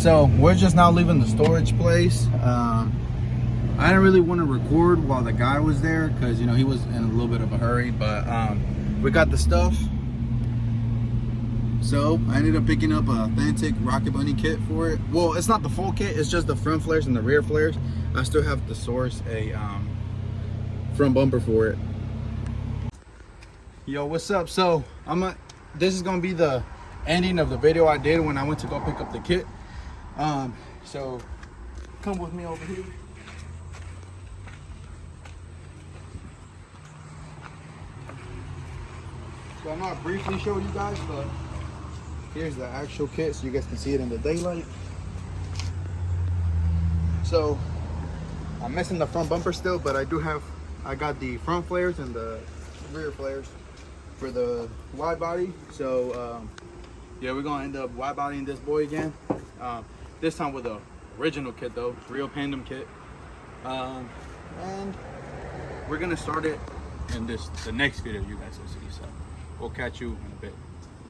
So we're just now leaving the storage place. I didn't really want to record while the guy was there because, you know, he was in a little bit of a hurry, but we got the stuff. So I ended up picking up a authentic Rocket Bunny kit for it. Well, it's not the full kit, it's just the front flares and the rear flares. I still have to source a front bumper for it. Yo, what's up? So this is gonna be the ending of the video I did when I went to go pick up the kit. So come with me over here. So I'm gonna briefly show you guys, but here's the actual kit so you guys can see it in the daylight. So I'm missing the front bumper still, but I got the front flares and the rear flares for the wide body. So yeah, we're gonna end up wide bodying this boy again. This time with the original kit though, real Pandem kit. And we're gonna start it in the next video you guys will see. So we'll catch you in a bit.